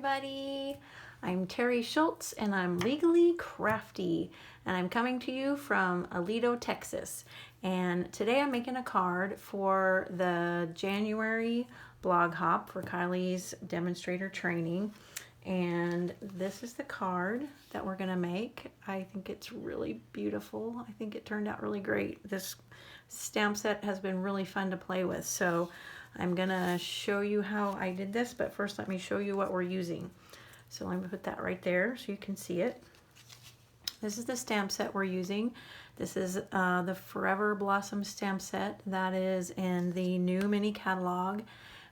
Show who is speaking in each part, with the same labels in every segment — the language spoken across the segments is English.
Speaker 1: everybody. I'm Terry Schultz and I'm legally crafty and I'm coming to you from Aledo, Texas. And today I'm making a card for the January blog hop for Kylie's demonstrator training. And this is the card that we're gonna make. I think it's really beautiful. I think it turned out really great. This stamp set has been really fun to play with. So I'm gonna show you how I did this, but first let me show you what we're using. So I'm gonna put that right there so you can see it. This is the stamp set we're using. This is the Forever Blossoms stamp set that is in the new mini catalog,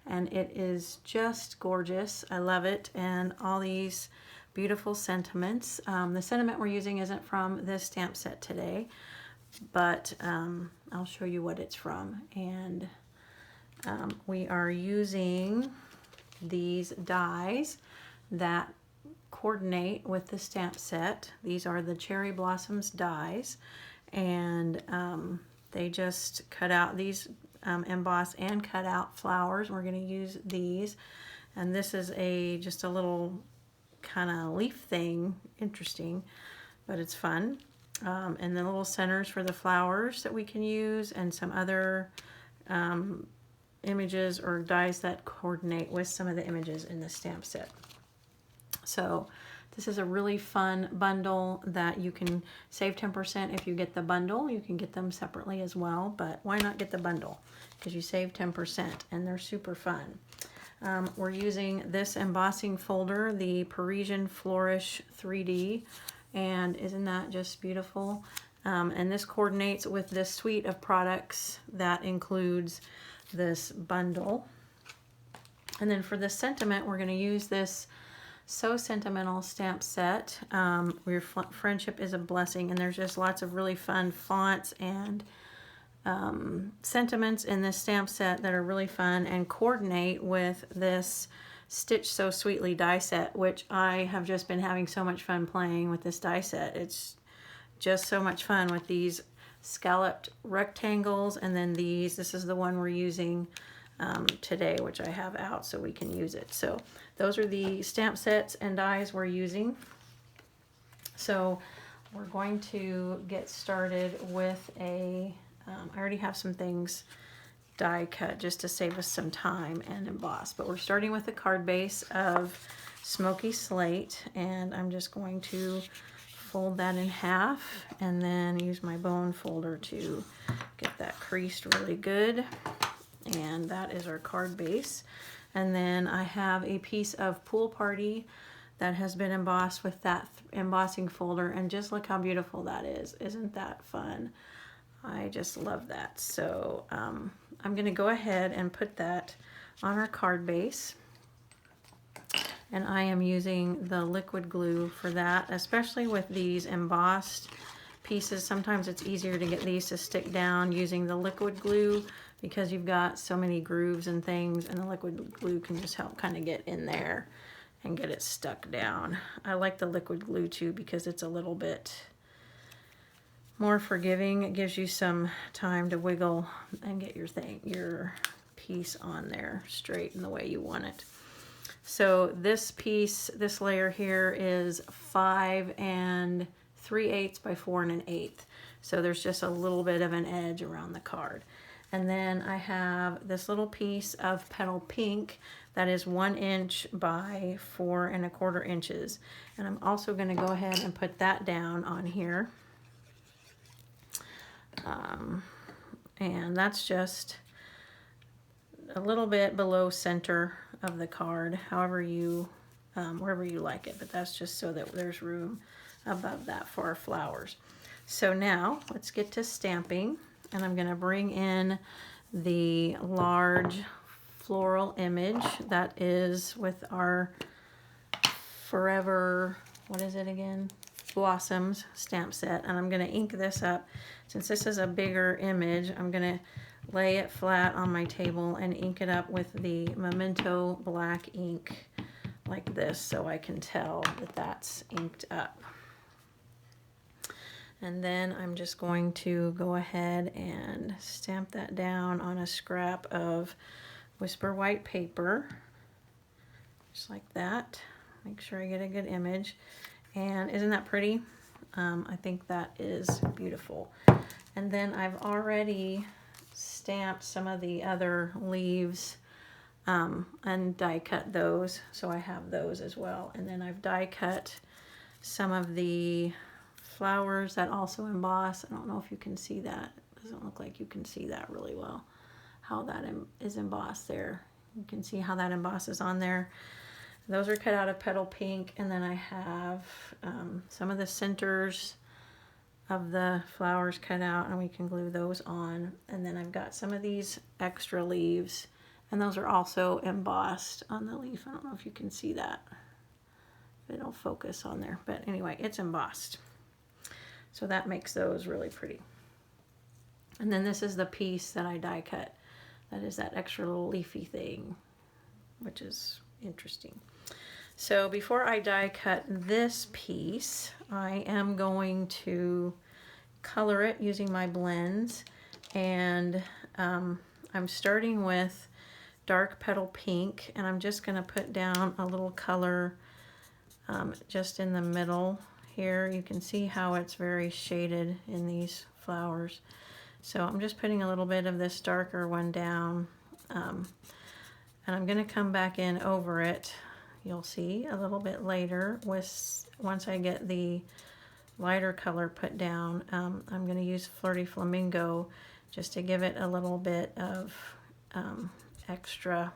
Speaker 1: and it is just gorgeous. I love it, and all these beautiful sentiments. The sentiment we're using isn't from this stamp set today, but I'll show you what it's from. And we are using these dies that coordinate with the stamp set. These are the Cherry Blossoms dies, and they just cut out these, emboss and cut out flowers. We're going to use these, and this is just a little kind of leaf thing, interesting, but it's fun. And the little centers for the flowers that we can use, and some other images or dies that coordinate with some of the images in the stamp set. So this is a really fun bundle that you can save 10% if you get the bundle. You can get them separately as well, but why not get the bundle? Because you save 10% and they're super fun. We're using this embossing folder, the Parisian Flourish 3D, and isn't that just beautiful? And this coordinates with this suite of products that includes this bundle. And then for the sentiment, we're going to use this So Sentimental stamp set. Your friendship is a blessing, and there's just lots of really fun fonts and sentiments in this stamp set that are really fun and coordinate with this Stitch So Sweetly die set, which I have just been having so much fun playing with this die set. It's just so much fun with these scalloped rectangles, and then this is the one we're using today, which I have out so we can use it. So those are the stamp sets and dies we're using. So we're going to get started with I already have some things die cut just to save us some time and emboss, but we're starting with a card base of Smoky Slate, and I'm just going to fold that in half and then use my bone folder to get that creased really good. And that is our card base. And then I have a piece of Pool Party that has been embossed with that embossing folder, and just look how beautiful that is. Isn't that fun? I just love that. So I'm going to go ahead and put that on our card base. And I am using the liquid glue for that, especially with these embossed pieces. Sometimes it's easier to get these to stick down using the liquid glue because you've got so many grooves and things, and the liquid glue can just help kind of get in there and get it stuck down. I like the liquid glue too because it's a little bit more forgiving. It gives you some time to wiggle and get your piece on there straight in the way you want it. So this piece, this layer here is 5 3/8 by 4 1/8. So there's just a little bit of an edge around the card. And then I have this little piece of Petal Pink that is 1 inch by 4 1/4 inches. And I'm also going to go ahead and put that down on here. And that's just a little bit below center of the card, however you, wherever you like it, but that's just so that there's room above that for our flowers. So now let's get to stamping, and I'm going to bring in the large floral image that is with our Forever, what is it again? Blossoms stamp set, and I'm going to ink this up. Since this is a bigger image, I'm going to lay it flat on my table and ink it up with the Memento black ink like this, so I can tell that that's inked up. And then I'm just going to go ahead and stamp that down on a scrap of Whisper white paper, just like that. make sure I get a good image. And isn't that pretty? I think that is beautiful. And then I've already stamped some of the other leaves and die cut those, so I have those as well. And then I've die cut some of the flowers that also emboss. I don't know if you can see that. It doesn't look like you can see that really well, how that is embossed there. You can see how that embosses on there. Those are cut out of Petal Pink, and then I have some of the centers of the flowers cut out, and we can glue those on. And then I've got some of these extra leaves, and those are also embossed on the leaf. I don't know if you can see that. It'll focus on there, but anyway, it's embossed. So that makes those really pretty. And then this is the piece that I die cut. That is that extra little leafy thing, which is interesting. So before I die cut this piece, I am going to color it using my blends. And I'm starting with dark Petal Pink, and I'm just going to put down a little color just in the middle here. You can see how it's very shaded in these flowers. So I'm just putting a little bit of this darker one down, and I'm going to come back in over it. You'll see a little bit later once I get the lighter color put down. I'm going to use Flirty Flamingo just to give it a little bit of extra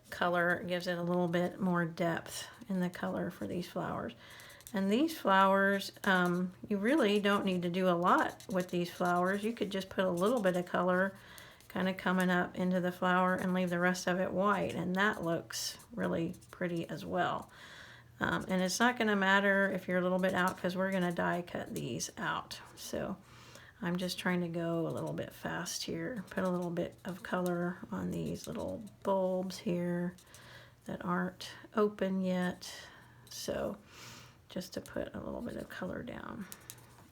Speaker 1: color. It gives it a little bit more depth in the color for these flowers. And these flowers, you really don't need to do a lot with these flowers. You could just put a little bit of color kind of coming up into the flower and leave the rest of it white, and that looks really pretty as well. And it's not going to matter if you're a little bit out, because we're going to die cut these out. So I'm just trying to go a little bit fast here. Put a little bit of color on these little bulbs here that aren't open yet. So just to put a little bit of color down.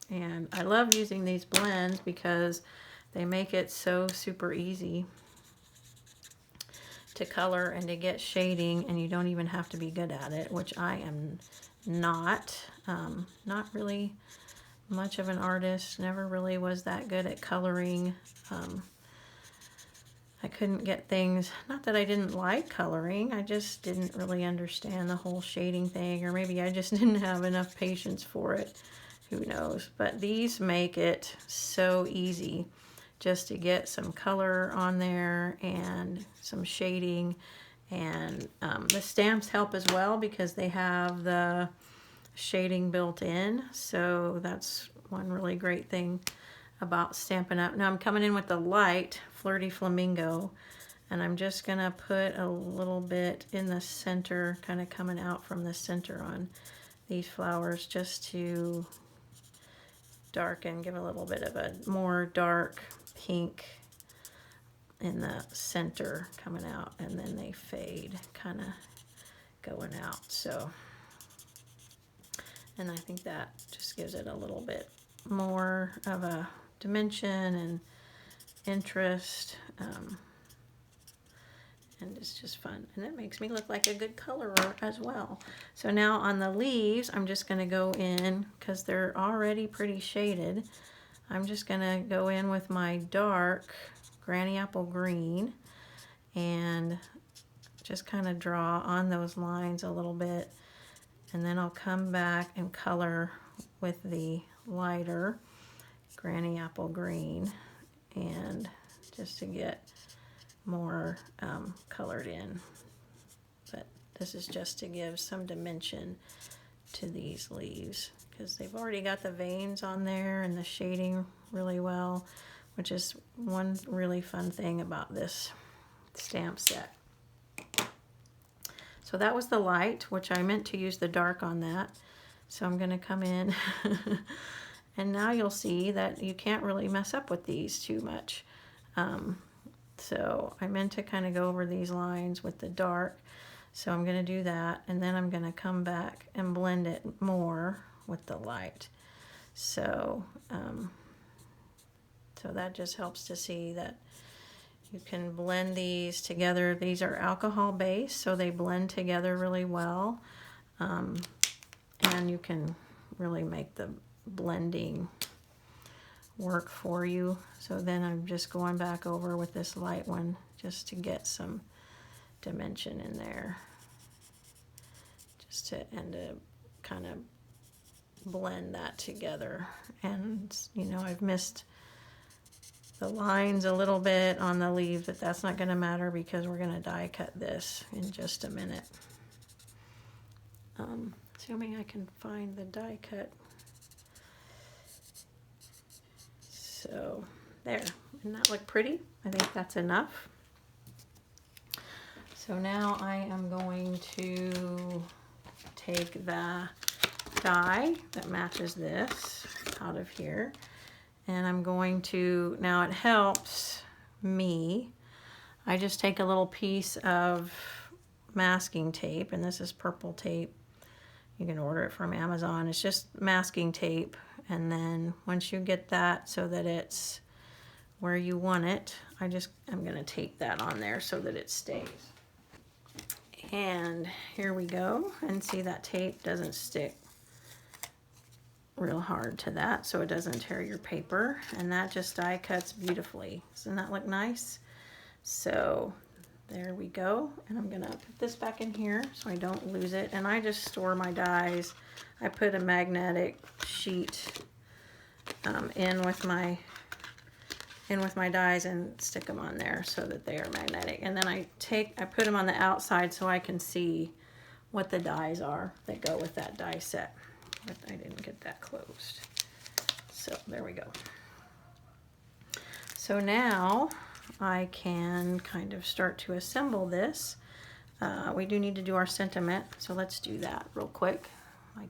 Speaker 1: And I love using these blends because they make it so super easy to color and to get shading, and you don't even have to be good at it, which I am not. Not really much of an artist, never really was that good at coloring. I couldn't get things, not that I didn't like coloring, I just didn't really understand the whole shading thing, or maybe I just didn't have enough patience for it. Who knows? But these make it so easy just to get some color on there and some shading. And the stamps help as well because they have the shading built in. So that's one really great thing about Stampin' Up. Now I'm coming in with the light Flirty Flamingo, and I'm just going to put a little bit in the center, kind of coming out from the center on these flowers, just to darken, give a little bit of a more dark pink in the center coming out, and then they fade kind of going out. So, and I think that just gives it a little bit more of a dimension and interest, and it's just fun, and it makes me look like a good colorer as well. So now on the leaves, I'm just going to go in, because they're already pretty shaded, I'm just going to go in with my dark Granny Apple Green and just kind of draw on those lines a little bit, and then I'll come back and color with the lighter Granny Apple Green, and just to get more colored in. But this is just to give some dimension to these leaves, because they've already got the veins on there and the shading really well, which is one really fun thing about this stamp set. So that was the light, which I meant to use the dark on that. So I'm going to come in and now you'll see that you can't really mess up with these too much. So I meant to kind of go over these lines with the dark. So I'm going to do that, and then I'm going to come back and blend it more with the light. So, so that just helps to see that You can blend these together. These are alcohol based, so they blend together really well. And you can really make the blending work for you. So then I'm just going back over with this light one just to get some dimension in there. Just to kind of blend that together. And you know, I've missed the lines a little bit on the leaves, but that's not going to matter because we're going to die cut this in just a minute. Assuming I can find the die cut. So there, doesn't that look pretty? I think that's enough. So now I am going to take the die that matches this out of here, and I'm going to, now it helps me, I just take a little piece of masking tape, and this is purple tape. You can order it from Amazon. It's just masking tape, and then once you get that so that it's where you want it, I'm going to tape that on there so that it stays. And here we go, and see that tape doesn't stick real hard to that, so it doesn't tear your paper, and that just die cuts beautifully. Doesn't that look nice? So there we go, and I'm gonna put this back in here so I don't lose it. And I just store my dies. I put a magnetic sheet in with my dies and stick them on there so that they are magnetic. And then I put them on the outside so I can see what the dies are that go with that die set. But I didn't get that closed. So there we go. So now I can kind of start to assemble this. We do need to do our sentiment, so let's do that real quick. My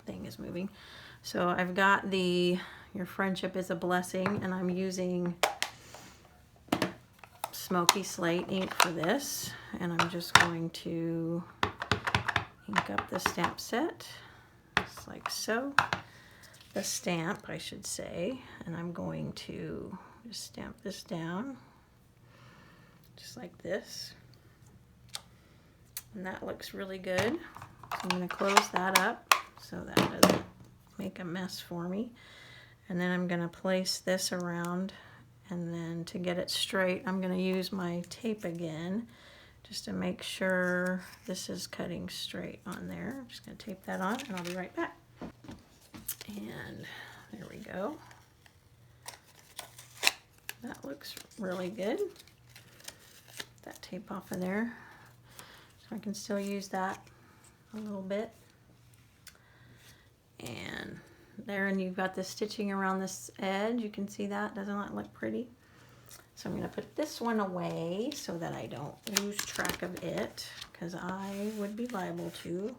Speaker 1: thing is moving. So I've got Your Friendship is a Blessing, and I'm using Smoky Slate ink for this, and I'm just going to ink up the stamp set, just like so. The stamp, I should say, and I'm going to just stamp this down, just like this. And that looks really good. So I'm going to close that up so that doesn't make a mess for me. And then I'm going to place this around, and then to get it straight, I'm going to use my tape again just to make sure this is cutting straight on there. I'm just going to tape that on, and I'll be right back. And there we go. That looks really good. That tape off of there. So I can still use that a little bit. And there, and you've got the stitching around this edge. You can see that. Doesn't that look pretty? So I'm going to put this one away so that I don't lose track of it, because I would be liable to,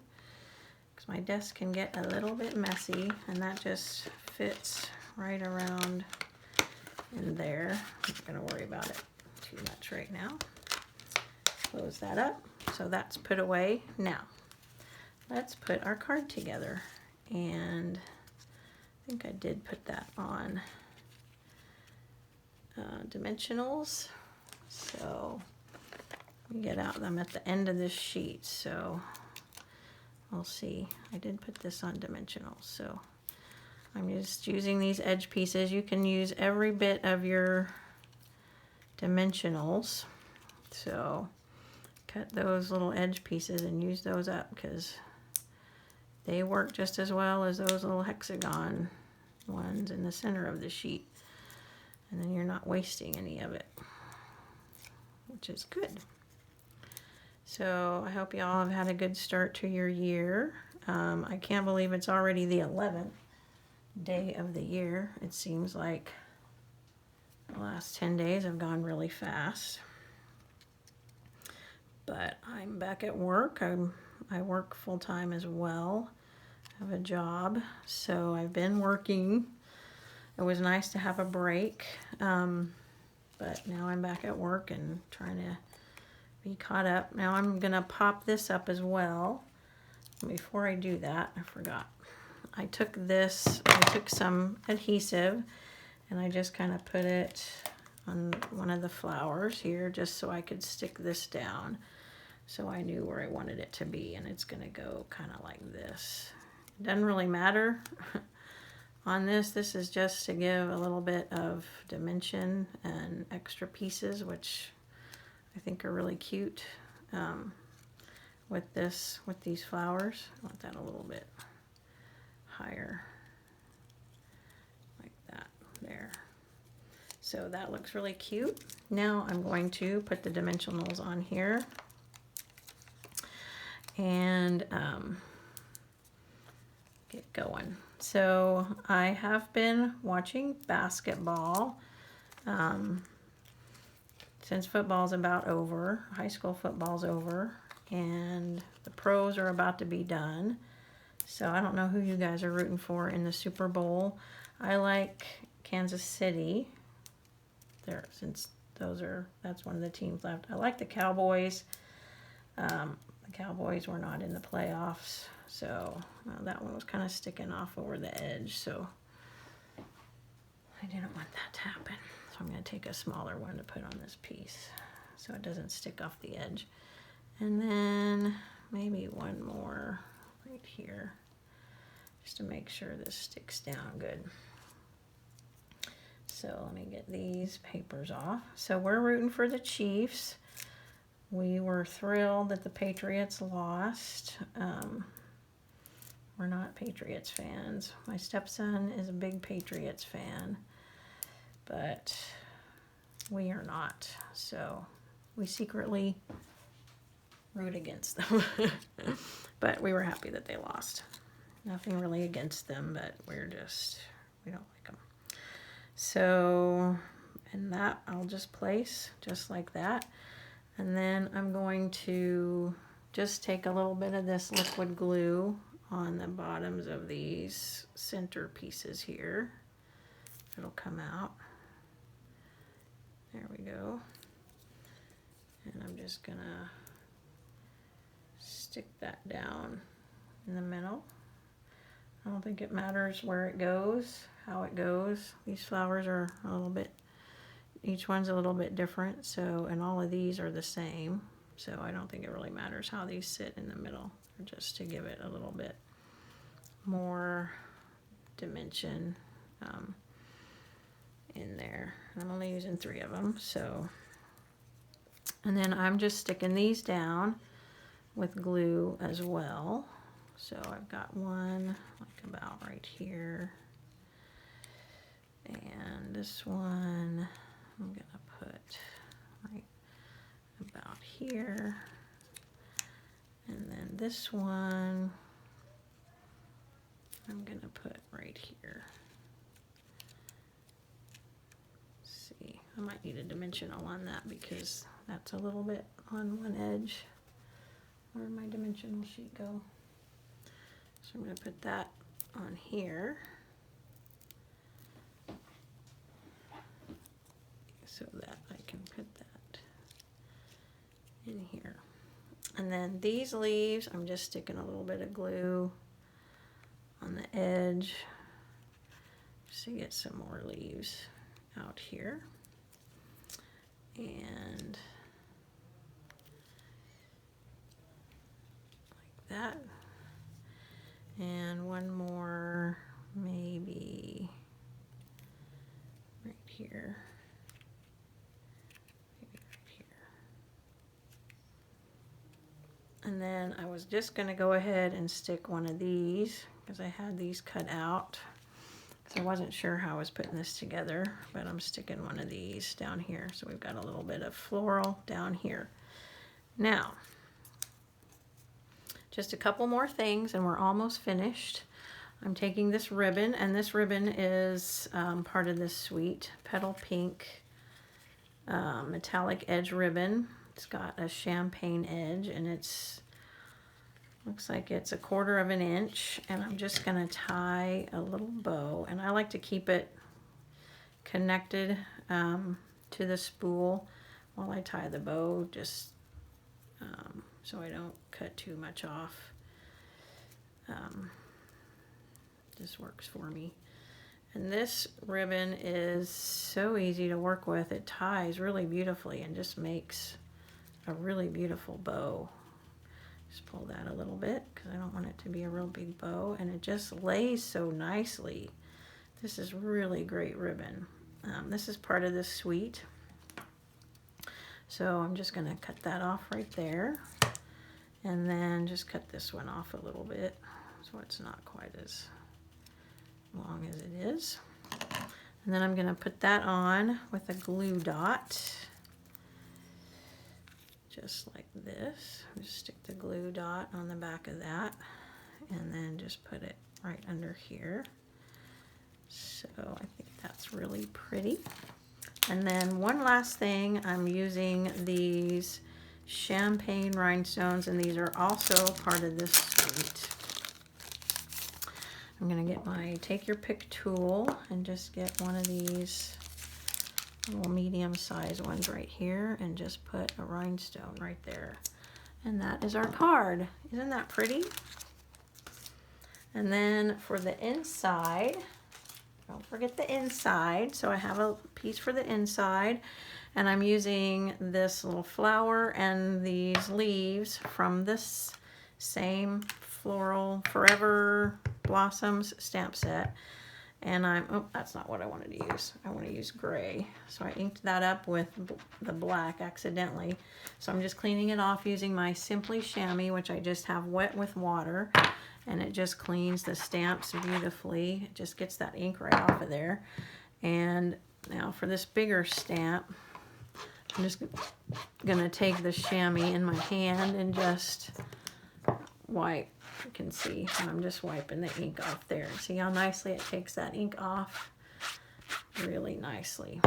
Speaker 1: because my desk can get a little bit messy, and that just fits right around in there. I'm not going to worry about it too much right now. Close that up. So that's put away. Now, let's put our card together. And I think I did put that on dimensionals. So we get out them at the end of this sheet. So we'll see. I did put this on dimensionals. So I'm just using these edge pieces. You can use every bit of your dimensionals. So cut those little edge pieces and use those up, because they work just as well as those little hexagon ones in the center of the sheet. And then you're not wasting any of it, which is good. So I hope you all have had a good start to your year. I can't believe it's already the 11th day of the year. It seems like the last 10 days have gone really fast. But I'm back at work. I work full-time as well. I have a job, so I've been working. It was nice to have a break, but now I'm back at work and trying to be caught up. Now I'm gonna pop this up as well. Before I do that, I forgot. I took some adhesive, and I just kind of put it on one of the flowers here, just so I could stick this down. So I knew where I wanted it to be, and it's gonna go kind of like this. It doesn't really matter on this. This is just to give a little bit of dimension and extra pieces, which I think are really cute with these flowers. I want that a little bit higher, like that, there. So that looks really cute. Now I'm going to put the dimensionals on here and get going. So I have been watching basketball since football's about over, high school football's over, and the pros are about to be done. So I don't know who you guys are rooting for in the Super Bowl. I like Kansas City there, since that's one of the teams left. I like the Cowboys. The Cowboys were not in the playoffs, so that one was kind of sticking off over the edge, so I didn't want that to happen. So I'm going to take a smaller one to put on this piece so it doesn't stick off the edge. And then maybe one more right here, just to make sure this sticks down good. So let me get these papers off. So we're rooting for the Chiefs. We were thrilled that the Patriots lost. We're not Patriots fans. My stepson is a big Patriots fan, but we are not. So we secretly root against them. But we were happy that they lost. Nothing really against them, but we don't like them. So, and that I'll just place just like that. And then I'm going to just take a little bit of this liquid glue on the bottoms of these center pieces here. It'll come out. There we go. And I'm just gonna stick that down in the middle. I don't think it matters where it goes, how it goes. These flowers are a little bit, each one's a little bit different, so, and all of these are the same, so I don't think it really matters how these sit in the middle, just to give it a little bit more dimension in there. I'm only using 3 of them, so, and then I'm just sticking these down with glue as well. So I've got one like about right here, and this one I'm gonna put right about here, and then this one I'm gonna put right here. Let's see, I might need a dimensional on that because that's a little bit on one edge. Where'd my dimensional sheet go? So I'm going to put that on here so that I can put that in here. And then these leaves, I'm just sticking a little bit of glue on the edge just to get some more leaves out here. And like that. And one more, maybe right here, maybe right here. And then I was just going to go ahead and stick one of these because I had these cut out. So I wasn't sure how I was putting this together, but I'm sticking one of these down here. So we've got a little bit of floral down here. Now, just a couple more things and we're almost finished. I'm taking this ribbon, and this ribbon is part of this suite, Petal Pink metallic edge ribbon. It's got a champagne edge, and it's looks like it's 1/4 of an inch, and I'm just gonna tie a little bow, and I like to keep it connected to the spool while I tie the bow, just so I don't cut too much off. This works for me. And this ribbon is so easy to work with. It ties really beautifully and just makes a really beautiful bow. Just pull that a little bit because I don't want it to be a real big bow, and it just lays so nicely. This is really great ribbon. This is part of this suite. So I'm just going to cut that off right there, and then just cut this one off a little bit so it's not quite as long as it is. And then I'm going to put that on with a glue dot, just like this. Just stick the glue dot on the back of that, and then just put it right under here. So I think that's really pretty. And then one last thing, I'm using these champagne rhinestones, and these are also part of this suite. I'm going to get my take your pick tool and just get one of these little medium sized ones right here and just put a rhinestone right there. And that is our card. Isn't that pretty? And then for the inside, don't forget the inside. So I have a piece for the inside, and I'm using this little flower and these leaves from this same Floral Forever Blossoms stamp set. And oh, that's not what I wanted to use. I want to use gray. So I inked that up with the black accidentally. So I'm just cleaning it off using my Simply Shammy, which I just have wet with water. And it just cleans the stamps beautifully. It just gets that ink right off of there. And now for this bigger stamp, I'm just gonna take the chamois in my hand and just wipe. You can see I'm just wiping the ink off there. See how nicely it takes that ink off? Really nicely.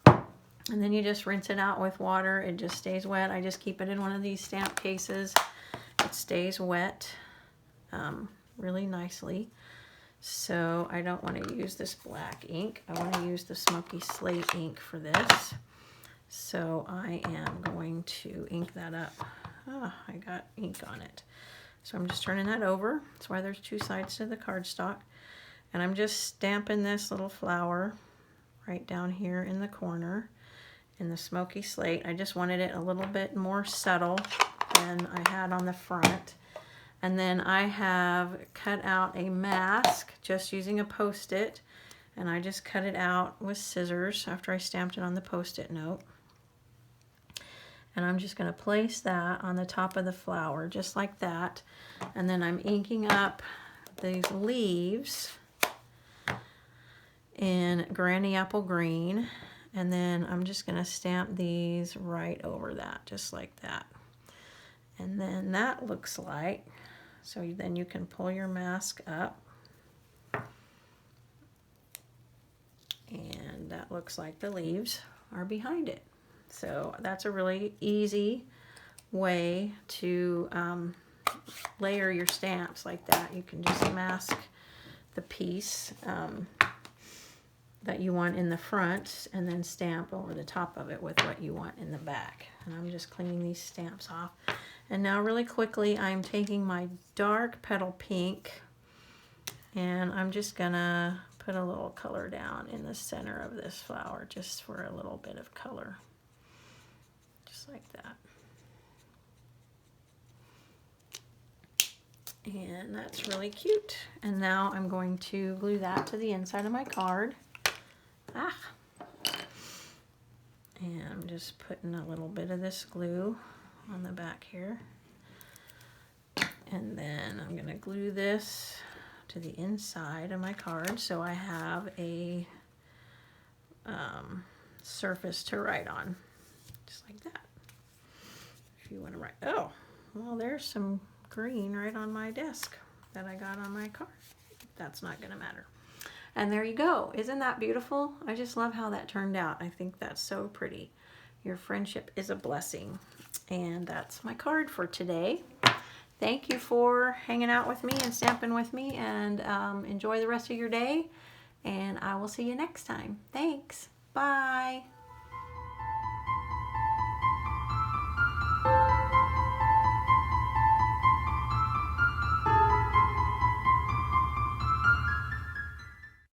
Speaker 1: And then you just rinse it out with water. It just stays wet. I just keep it in one of these stamp cases. It stays wet really nicely. So I don't want to use this black ink. I want to use the Smoky Slate ink for this. So I am going to ink that up. Oh, I got ink on it. So I'm just turning that over. That's why there's two sides to the cardstock. And I'm just stamping this little flower right down here in the corner in the Smoky Slate. I just wanted it a little bit more subtle than I had on the front. And then I have cut out a mask just using a Post-it, and I just cut it out with scissors after I stamped it on the Post-it note. And I'm just going to place that on the top of the flower just like that. And then I'm inking up these leaves in Granny Apple Green, and then I'm just going to stamp these right over that just like that. And then that looks like, so then you can pull your mask up, and that looks like the leaves are behind it. So that's a really easy way to layer your stamps like that. You can just mask the piece that you want in the front and then stamp over the top of it with what you want in the back. And I'm just cleaning these stamps off. And now really quickly, I'm taking my dark Petal Pink, and I'm just gonna put a little color down in the center of this flower just for a little bit of color. Just like that. And that's really cute. And now I'm going to glue that to the inside of my card. And I'm just putting a little bit of this glue on the back here. And then I'm going to glue this to the inside of my card so I have a surface to write on. Just like that. If you want to write, oh, well, there's some green right on my desk that I got on my card. That's not going to matter. And there you go. Isn't that beautiful? I just love how that turned out. I think that's so pretty. Your friendship is a blessing. And that's my card for today. Thank you for hanging out with me and stamping with me, and enjoy the rest of your day. And I will see you next time. Thanks. Bye.